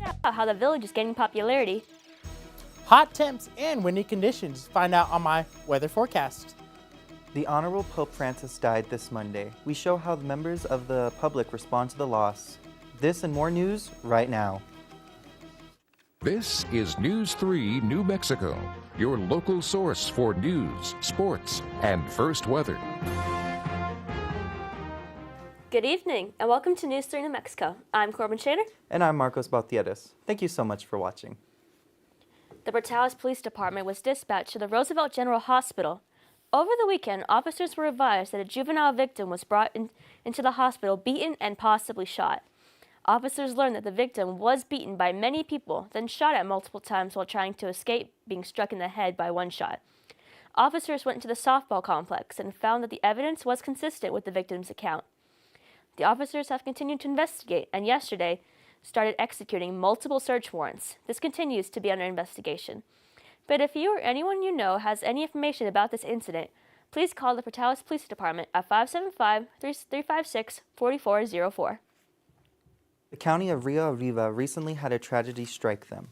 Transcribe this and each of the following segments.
out how the village is gaining popularity. Hot temps and windy conditions. Find out on my weather forecast. The Honorable Pope Francis died this Monday. We show how the members of the public respond to the loss. This and more news right now. This is News 3 New Mexico, your local source for news, sports, and first weather. Good evening, and welcome to News 3 New Mexico. I'm Corbin Shader. And I'm Marcos Baltieres. Thank you so much for watching. The Portales Police Department was dispatched to the Roosevelt General Hospital. Over the weekend, officers were advised that a juvenile victim was brought into the hospital beaten and possibly shot. Officers learned that the victim was beaten by many people, then shot at multiple times while trying to escape being struck in the head by one shot. Officers went to the softball complex and found that the evidence was consistent with the victim's account. The officers have continued to investigate and yesterday started executing multiple search warrants. This continues to be under investigation. But if you or anyone you know has any information about this incident, please call the Portales Police Department at 575-356-4404. The county of Rio Arriba recently had a tragedy strike them.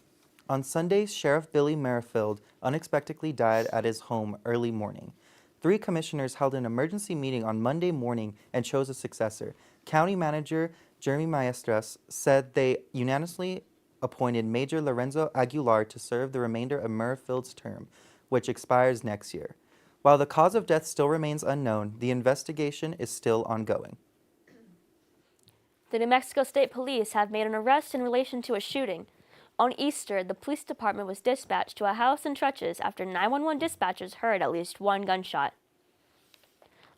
On Sunday, Sheriff Billy Merrifield unexpectedly died at his home early morning. 3 commissioners held an emergency meeting on Monday morning and chose a successor. County Manager Jeremy Maestras said they unanimously appointed Major Lorenzo Aguilar to serve the remainder of Merrifield's term, which expires next year. While the cause of death still remains unknown, the investigation is still ongoing. The New Mexico State Police have made an arrest in relation to a shooting. On Easter, the police department was dispatched to a house in Truches after 911 dispatchers heard at least one gunshot.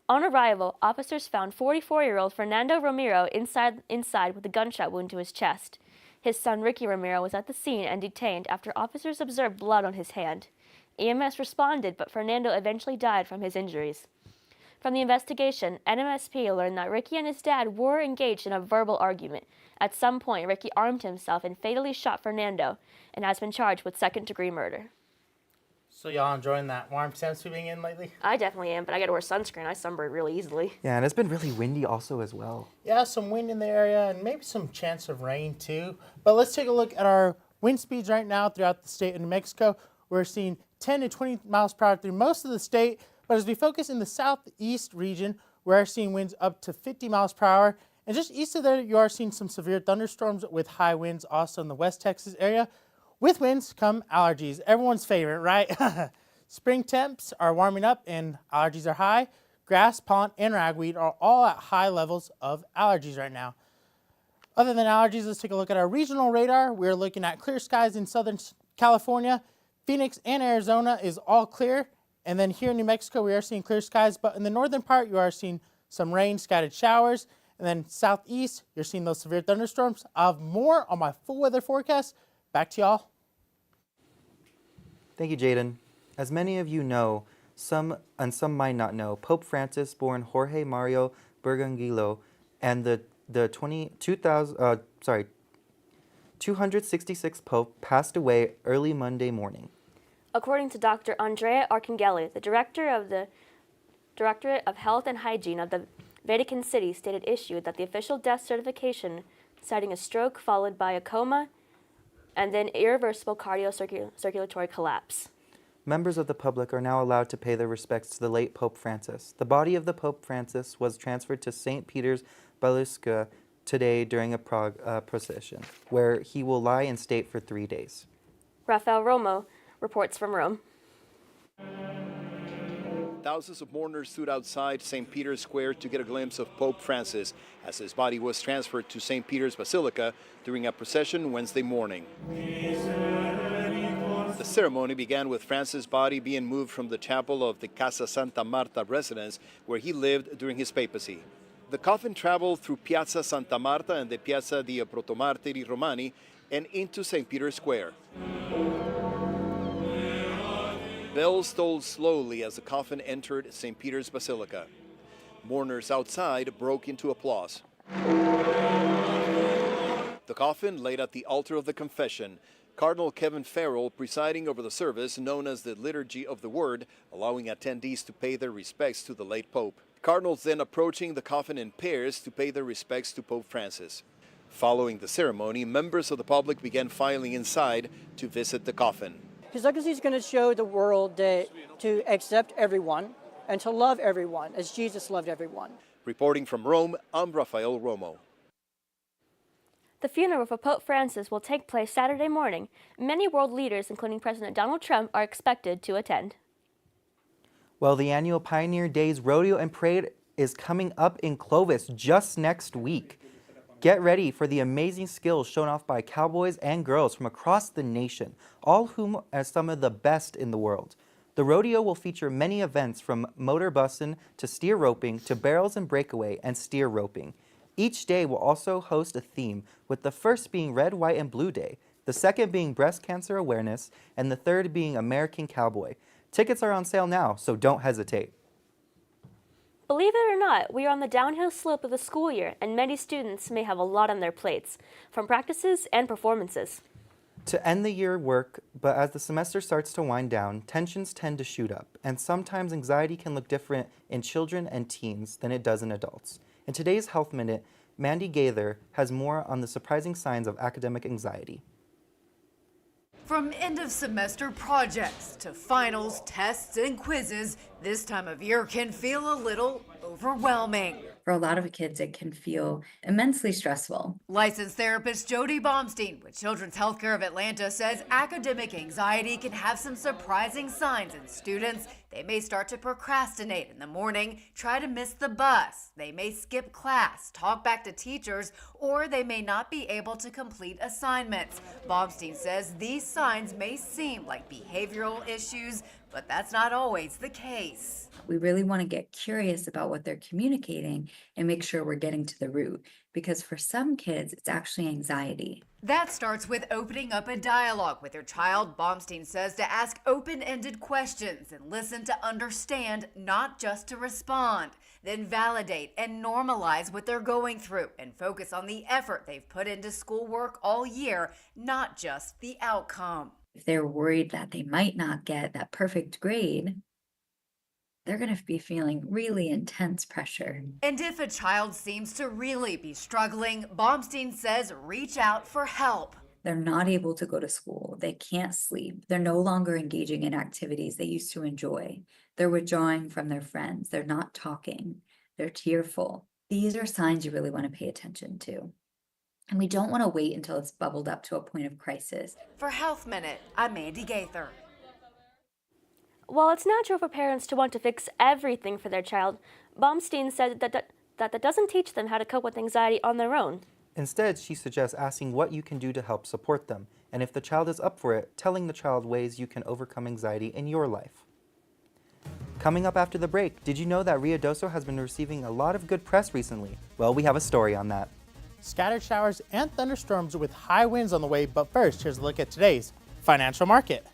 On arrival, officers found 44-year-old Fernando Romero inside with a gunshot wound to his chest. His son Ricky Romero was at the scene and detained after officers observed blood on his hand. EMS responded, but Fernando eventually died from his injuries. From the investigation, NMSP learned that Ricky and his dad were engaged in a verbal argument. At some point, Ricky armed himself and fatally shot Fernando and has been charged with second-degree murder. So y'all enjoying that warm temps we've been in lately? I definitely am, but I gotta wear sunscreen. I sunburn really easily. Yeah, and it's been really windy also as well. Yeah, some wind in the area and maybe some chance of rain too. But let's take a look at our wind speeds right now throughout the state of New Mexico. We're seeing 10 to 20 miles per hour through most of the state. But as we focus in the southeast region, we're seeing winds up to 50 miles per hour. And just east of there, you are seeing some severe thunderstorms with high winds also in the West Texas area. With winds come allergies, everyone's favorite, right? Spring temps are warming up and allergies are high. Grass, pollen, and ragweed are all at high levels of allergies right now. Other than allergies, let's take a look at our regional radar. We're looking at clear skies in Southern California. Phoenix and Arizona is all clear. And then here in New Mexico, we are seeing clear skies. But in the northern part, you are seeing some rain, scattered showers. And then southeast, you're seeing those severe thunderstorms. I'll have more on my full weather forecast. Back to y'all. Thank you, Jaden. As many of you know, some might not know, Pope Francis, born Jorge Mario Bergoglio, and the 266th Pope passed away early Monday morning. According to Dr. Andrea Arcangeli, the director of the Directorate of Health and Hygiene of the Vatican City, stated issued that the official death certification citing a stroke followed by a coma and then irreversible cardiocirculatory collapse. Members of the public are now allowed to pay their respects to the late Pope Francis. The body of the Pope Francis was transferred to St. Peter's Basilica today during a procession, where he will lie in state for 3 days. Rafael Romo reports from Rome. Thousands of mourners stood outside St. Peter's Square to get a glimpse of Pope Francis as his body was transferred to St. Peter's Basilica during a procession Wednesday morning. The ceremony began with Francis' body being moved from the chapel of the Casa Santa Marta residence where he lived during his papacy. The coffin traveled through Piazza Santa Marta and the Piazza di Protomartiri Romani and into St. Peter's Square. Bells tolled slowly as the coffin entered St. Peter's Basilica. Mourners outside broke into applause. The coffin laid at the altar of the confession. Cardinal Kevin Farrell presiding over the service known as the Liturgy of the Word, allowing attendees to pay their respects to the late Pope. Cardinals then approaching the coffin in pairs to pay their respects to Pope Francis. Following the ceremony, members of the public began filing inside to visit the coffin. His legacy is going to show the world that to accept everyone and to love everyone as Jesus loved everyone. Reporting from Rome, I'm Rafael Romo. The funeral for Pope Francis will take place Saturday morning. Many world leaders, including President Donald Trump, are expected to attend. Well, the annual Pioneer Days Rodeo and Parade is coming up in Clovis just next week. Get ready for the amazing skills shown off by cowboys and girls from across the nation, all whom are some of the best in the world. The rodeo will feature many events from motor bussin' to steer roping to barrels and breakaway and steer roping. Each day will also host a theme, with the first being Red, White, and Blue Day, the second being Breast Cancer Awareness, and the third being American Cowboy. Tickets are on sale now, so don't hesitate. Believe it or not, we are on the downhill slope of the school year, and many students may have a lot on their plates, from practices and performances. To end the year work, but as the semester starts to wind down, tensions tend to shoot up, and sometimes anxiety can look different in children and teens than it does in adults. In today's Health Minute, Mandy Gaither has more on the surprising signs of academic anxiety. From end-of-semester projects to finals, tests, and quizzes, this time of year can feel a little overwhelming. For a lot of kids, it can feel immensely stressful. Licensed therapist Jody Baumstein with Children's Healthcare of Atlanta says academic anxiety can have some surprising signs in students. They may start to procrastinate in the morning, try to miss the bus. They may skip class, talk back to teachers, or they may not be able to complete assignments. Baumstein says these signs may seem like behavioral issues, but that's not always the case. We really want to get curious about what they're communicating and make sure we're getting to the root, because for some kids, it's actually anxiety. That starts with opening up a dialogue with your child. Baumstein says to ask open-ended questions and listen to understand, not just to respond. Then validate and normalize what they're going through and focus on the effort they've put into schoolwork all year, not just the outcome. If they're worried that they might not get that perfect grade, they're going to be feeling really intense pressure. And if a child seems to really be struggling, Baumstein says reach out for help. They're not able to go to school. They can't sleep. They're no longer engaging in activities they used to enjoy. They're withdrawing from their friends. They're not talking. They're tearful. These are signs you really want to pay attention to. And we don't want to wait until it's bubbled up to a point of crisis. For Health Minute, I'm Mandy Gaither. While it's natural for parents to want to fix everything for their child, Baumstein said that doesn't teach them how to cope with anxiety on their own. Instead, she suggests asking what you can do to help support them, and if the child is up for it, telling the child ways you can overcome anxiety in your life. Coming up after the break, did you know that Rio Doso has been receiving a lot of good press recently? Well, we have a story on that. Scattered showers and thunderstorms with high winds on the way, but first, here's a look at today's financial market.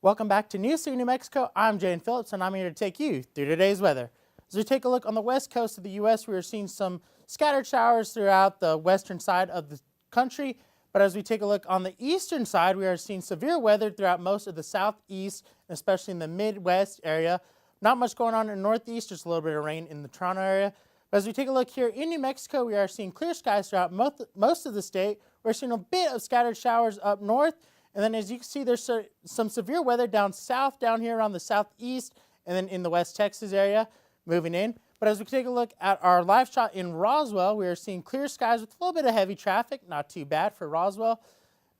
Welcome back to News 3 New Mexico. I'm Jane Phillips, and I'm here to take you through today's weather. As we take a look on the west coast of the U.S., we are seeing some scattered showers throughout the western side of the country. But as we take a look on the eastern side, we are seeing severe weather throughout most of the southeast, especially in the Midwest area. Not much going on in the northeast, just a little bit of rain in the Toronto area. But as we take a look here in New Mexico, we are seeing clear skies throughout most of the state. We're seeing a bit of scattered showers up north. And then as you can see, there's some severe weather down south, down here around the southeast, and then in the West Texas area moving in. But as we take a look at our live shot in Roswell, we are seeing clear skies with a little bit of heavy traffic, not too bad for Roswell.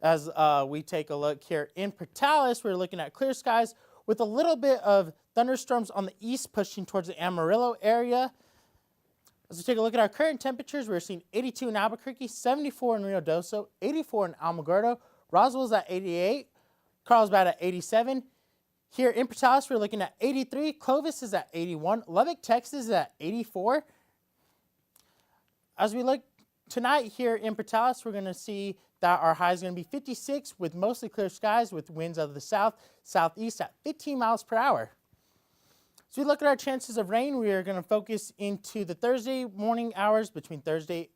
As we take a look here in Portales, we're looking at clear skies with a little bit of thunderstorms on the east pushing towards the Amarillo area. As we take a look at our current temperatures, we're seeing 82 in Albuquerque, 74 in Rio Doso, 84 in Alamogordo. Roswell's at 88, Carlsbad at 87. Here in Portales, we're looking at 83. Clovis is at 81. Lubbock, Texas is at 84. As we look tonight here in Portales, we're going to see that our high is going to be 56 with mostly clear skies with winds out of the south, southeast at 15 miles per hour. As we look at our chances of rain, we are going to focus into the Thursday morning hours between Thursday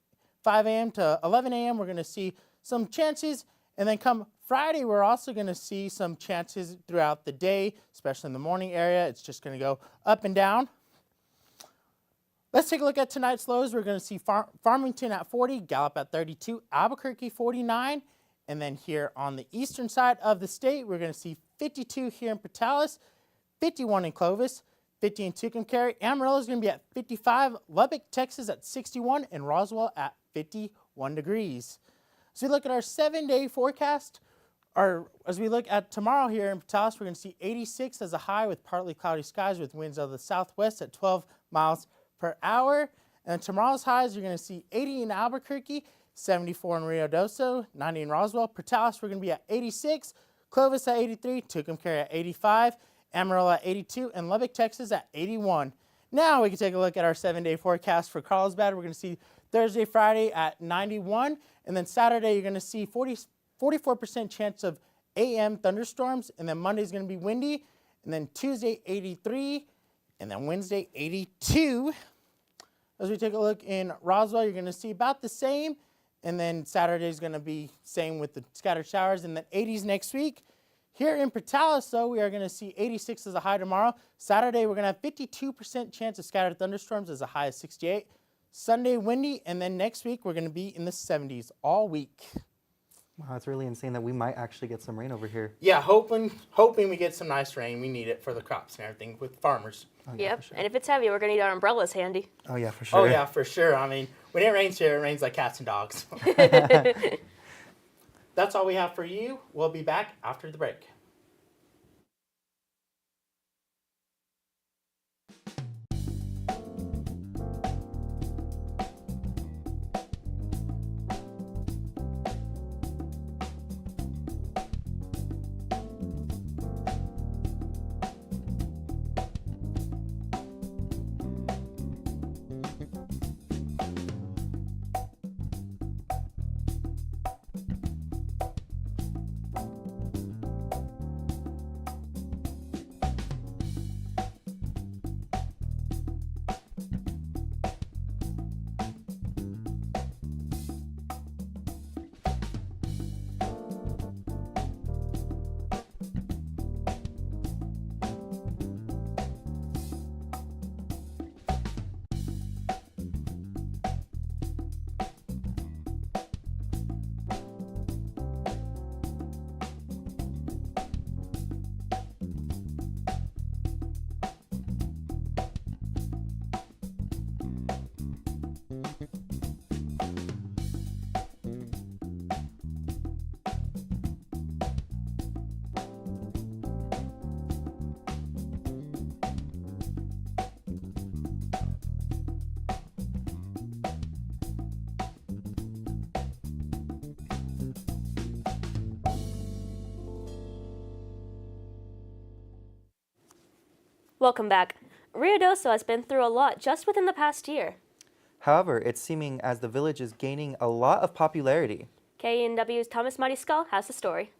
5 a.m. to 11 a.m. We're going to see some chances. And then come Friday, we're also going to see some chances throughout the day, especially in the morning area. It's just going to go up and down. Let's take a look at tonight's lows. We're going to see Farmington at 40, Gallup at 32, Albuquerque 49. And then here on the eastern side of the state, we're going to see 52 here in Portales, 51 in Clovis, 50 in Tucumcari. Amarillo is going to be at 55, Lubbock, Texas at 61, and Roswell at 51 degrees. As we look at our 7-day forecast, as we look at tomorrow here in Portales, we're going to see 86 as a high with partly cloudy skies with winds out of the southwest at 12 miles per hour. And tomorrow's highs, you're going to see 80 in Albuquerque, 74 in Rio Doso, 90 in Roswell. Portales, we're going to be at 86, Clovis at 83, Tucumcari at 85, Amarillo at 82, and Lubbock, Texas at 81. Now we can take a look at our 7-day forecast for Carlsbad. We're going to see Thursday, Friday at 91, and then Saturday you're going to see 44% chance of AM thunderstorms, and then Monday's going to be windy, and then Tuesday 83, and then Wednesday 82. As we take a look in Roswell, you're going to see about the same, and then Saturday's going to be same with the scattered showers, and then 80s next week. Here in Portales, though, we are going to see 86 as a high tomorrow. Saturday, we're going to have 52% chance of scattered thunderstorms as a high of 68. Sunday, windy, and then next week, we're going to be in the 70s all week. Wow, it's really insane that we might actually get some rain over here. Yeah, hoping we get some nice rain. We need it for the crops and everything with farmers. Oh, yeah, Yep, for sure. and if it's heavy, we're going to need our umbrellas handy. Oh, yeah, for sure. Oh, yeah, for sure. I mean, when it rains here, it rains like cats and dogs. That's all we have for you. We'll be back after the break. Welcome back. Rio Doso has been through a lot just within the past year. However, it's seeming as the village is gaining a lot of popularity. KENW's Thomas Mariscal has the story.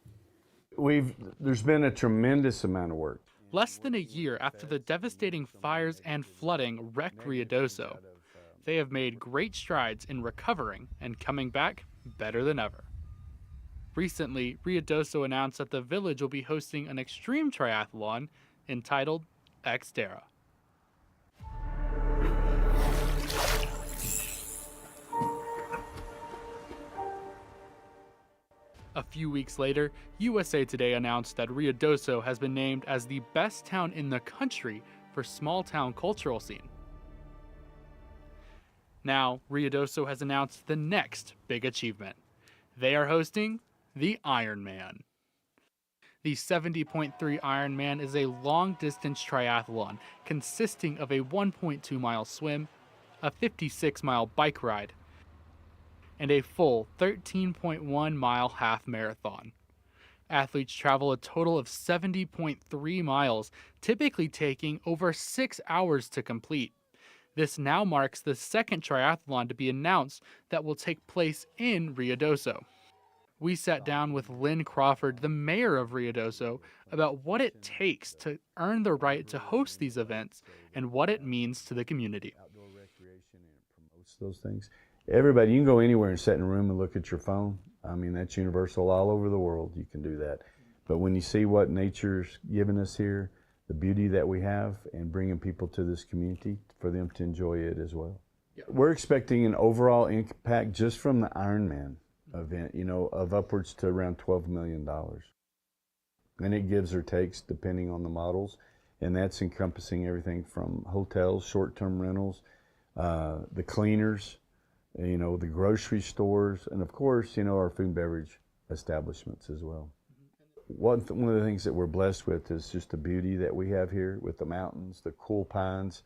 There's been a tremendous amount of work. Less than a year after the devastating fires and flooding wrecked Ruidoso, they have made great strides in recovering and coming back better than ever. Recently, Ruidoso announced that the village will be hosting an extreme triathlon entitled Xterra. A few weeks later, USA Today announced that Ruidoso has been named as the best town in the country for small town cultural scene. Now, Ruidoso has announced the next big achievement. They are hosting the Ironman. The 70.3 Ironman is a long-distance triathlon consisting of a 1.2-mile swim, a 56-mile bike ride, and a full 13.1-mile half marathon. Athletes travel a total of 70.3 miles, typically taking over 6 hours to complete. This now marks the second triathlon to be announced that will take place in Ruidoso. We sat down with Lynn Crawford, the mayor of Ruidoso, about what it takes to earn the right to host these events and what it means to the community. Outdoor recreation and it promotes those things. Everybody, you can go anywhere and sit in a room and look at your phone. I mean, that's universal all over the world. You can do that. But when you see what nature's given us here, the beauty that we have, and bringing people to this community for them to enjoy it as well. Yeah. We're expecting an overall impact just from the Ironman event, of upwards to around $12 million. And it gives or takes depending on the models. And that's encompassing everything from hotels, short-term rentals, the cleaners, the grocery stores, and of course, our food and beverage establishments as well. One of the things that we're blessed with is just the beauty that we have here with the mountains, the cool pines,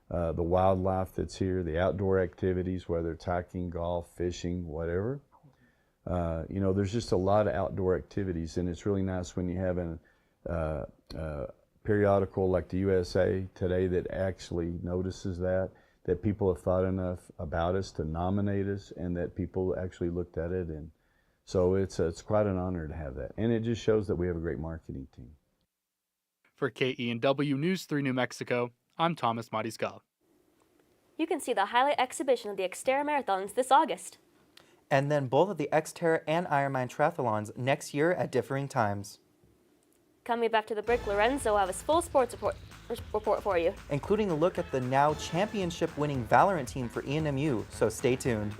the wildlife that's here, the outdoor activities, whether it's hiking, golf, fishing, whatever. There's just a lot of outdoor activities, and it's really nice when you have a periodical like the USA Today that actually notices that people have thought enough about us to nominate us, and that people actually looked at it. And so it's quite an honor to have that. And it just shows that we have a great marketing team. For KENW News 3 New Mexico, I'm Thomas Mariscal. You can see the highlight exhibition of the Xterra Marathons this August. And then both of the Xterra and Ironman triathlons next year at differing times. Coming back to the break, Lorenzo will have his full sports report for you, including a look at the now championship-winning Valorant team for ENMU, so stay tuned.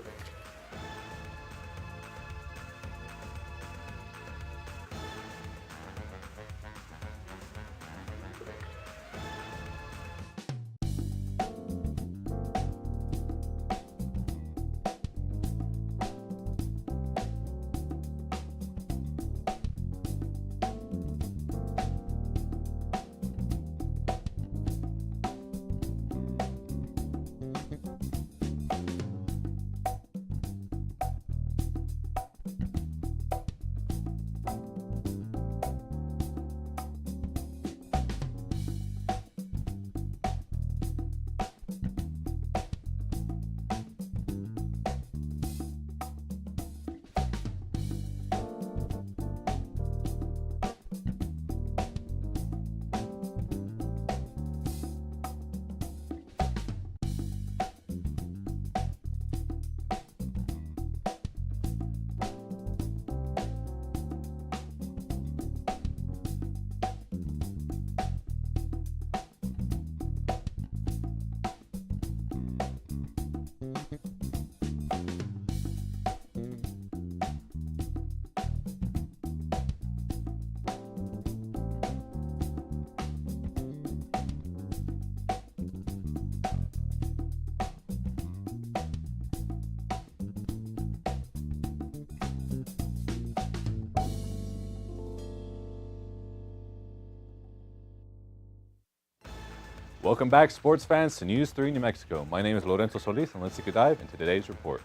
Welcome back, sports fans, to News 3 New Mexico. My name is Lorenzo Solis, and let's take a dive into today's report.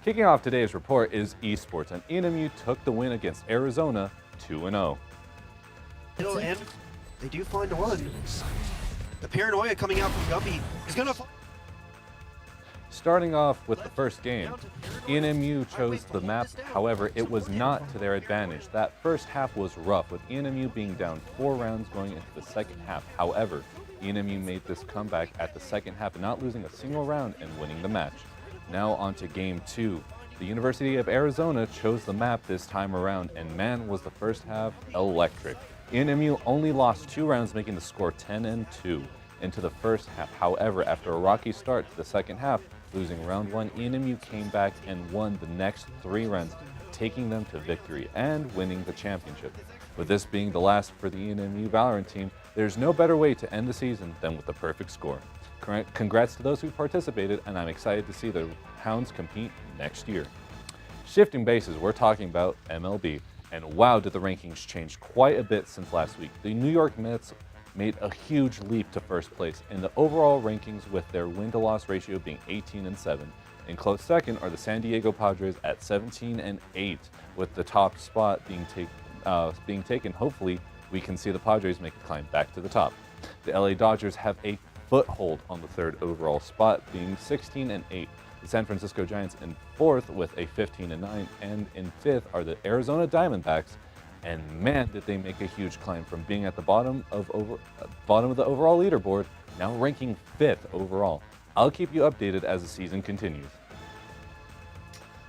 Kicking off today's report is esports, and ENMU took the win against Arizona 2-0. And they do find one. The paranoia coming out from Guppy is going to... Starting off with the first game, ENMU chose the map, however, it was not to their advantage. That first half was rough, with ENMU being down 4 rounds going into the second half. However, ENMU made this comeback at the second half, not losing a single round and winning the match. Now on to game 2. The University of Arizona chose the map this time around, and man, was the first half electric. ENMU only lost 2 rounds, making the score 10-2 into the first half. However, after a rocky start to the second half, losing round 1, ENMU came back and won the next 3 rounds, taking them to victory and winning the championship. With this being the last for the ENMU Valorant team, there's no better way to end the season than with a perfect score. Congrats to those who participated, and I'm excited to see the Hounds compete next year. Shifting bases, we're talking about MLB, and wow, did the rankings change quite a bit since last week. The New York Mets made a huge leap to first place in the overall rankings, with their win-to-loss ratio being 18-7. In close second are the San Diego Padres at 17-8, with the top spot being taken. Hopefully, we can see the Padres make a climb back to the top. The LA Dodgers have a foothold on the 3rd overall spot, being 16-8. The San Francisco Giants in 4th with a 15-9, and in 5th are the Arizona Diamondbacks. And man, did they make a huge climb from being at the bottom of the overall leaderboard, now ranking 5th overall. I'll keep you updated as the season continues.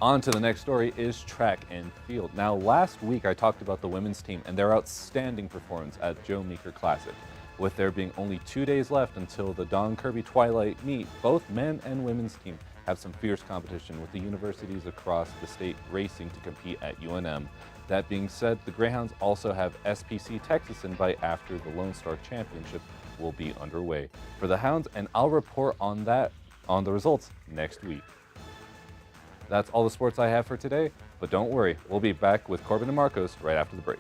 On to the next story is track and field. Now, last week I talked about the women's team and their outstanding performance at Joe Meeker Classic. With there being only 2 days left until the Don Kirby Twilight meet, both men and women's team have some fierce competition, with the universities across the state racing to compete at UNM. That being said, the Greyhounds also have SPC Texas invite after the Lone Star Championship will be underway for the Hounds, and I'll report on the results next week. That's all the sports I have for today, but don't worry, we'll be back with Corbin and Marcos right after the break.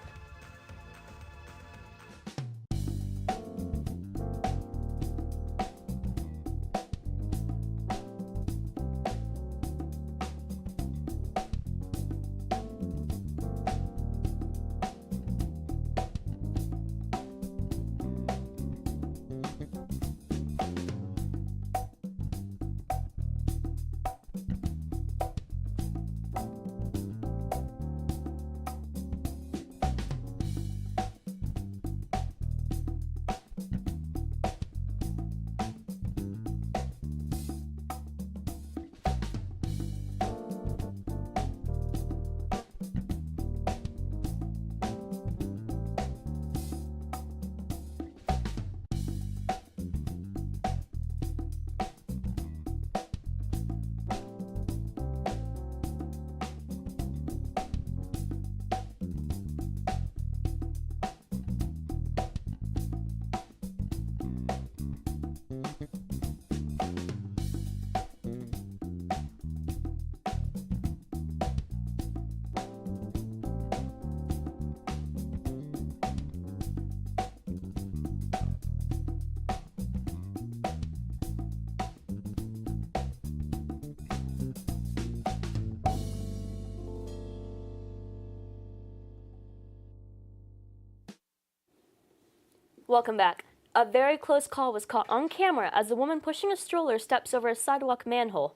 Welcome back. A very close call was caught on camera as a woman pushing a stroller steps over a sidewalk manhole,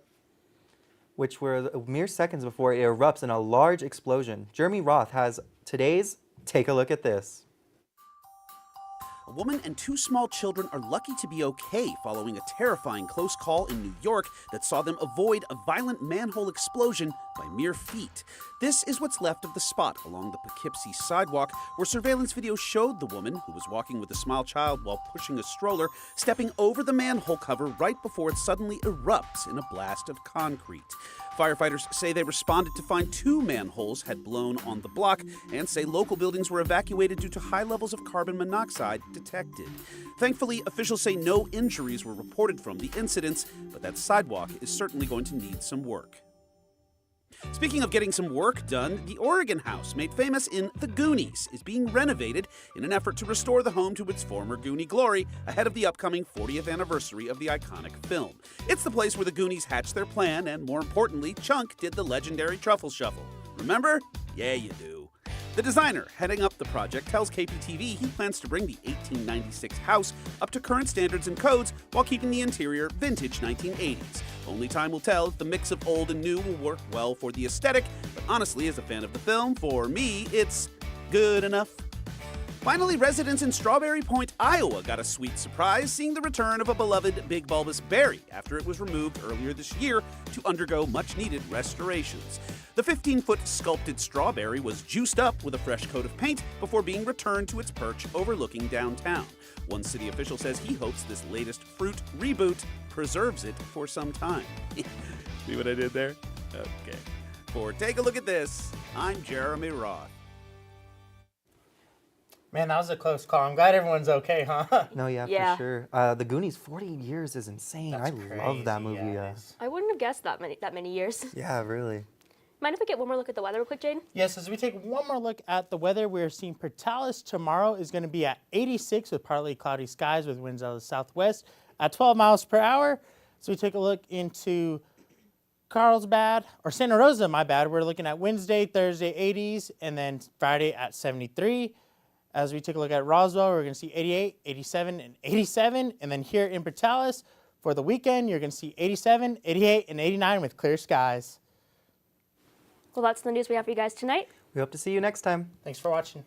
which were mere seconds before it erupts in a large explosion. Jeremy Roth has today's Take a Look at This. A woman and 2 small children are lucky to be okay following a terrifying close call in New York that saw them avoid a violent manhole explosion by mere feet. This is what's left of the spot along the Poughkeepsie sidewalk, where surveillance video showed the woman, who was walking with a small child while pushing a stroller, stepping over the manhole cover right before it suddenly erupts in a blast of concrete. Firefighters say they responded to find 2 manholes had blown on the block, and say local buildings were evacuated due to high levels of carbon monoxide detected. Thankfully, officials say no injuries were reported from the incidents, but that sidewalk is certainly going to need some work. Speaking of getting some work done, the Oregon house, made famous in The Goonies, is being renovated in an effort to restore the home to its former Goonie glory ahead of the upcoming 40th anniversary of the iconic film. It's the place where the Goonies hatched their plan, and more importantly, Chunk did the legendary truffle shuffle. Remember? Yeah, you do. The designer heading up the project tells KPTV he plans to bring the 1896 house up to current standards and codes while keeping the interior vintage 1980s. Only time will tell if the mix of old and new will work well for the aesthetic, but honestly, as a fan of the film, for me, it's good enough. Finally, residents in Strawberry Point, Iowa got a sweet surprise seeing the return of a beloved big bulbous berry after it was removed earlier this year to undergo much-needed restorations. The 15-foot sculpted strawberry was juiced up with a fresh coat of paint before being returned to its perch overlooking downtown. One city official says he hopes this latest fruit reboot preserves it for some time. See what I did there? Okay. For Take a Look at This, I'm Jeremy Roth. Man, that was a close call. I'm glad everyone's okay, huh? No, yeah, Yeah. for sure. The Goonies, 40 years is insane. That's I love that crazy, movie. yeah. I wouldn't have guessed that many years. Yeah, really. Mind if we get one more look at the weather real quick, Jane? Yes, as we take one more look at the weather, we're seeing Portales tomorrow is going to be at 86 with partly cloudy skies with winds out of the southwest at 12 miles per hour. So we take a look into Carlsbad, or Santa Rosa, my bad. We're looking at Wednesday, Thursday, 80s, and then Friday at 73. As we take a look at Roswell, we're going to see 88, 87, and 87. And then here in Portales, for the weekend, you're going to see 87, 88, and 89 with clear skies. Well, that's the news we have for you guys tonight. We hope to see you next time. Thanks for watching.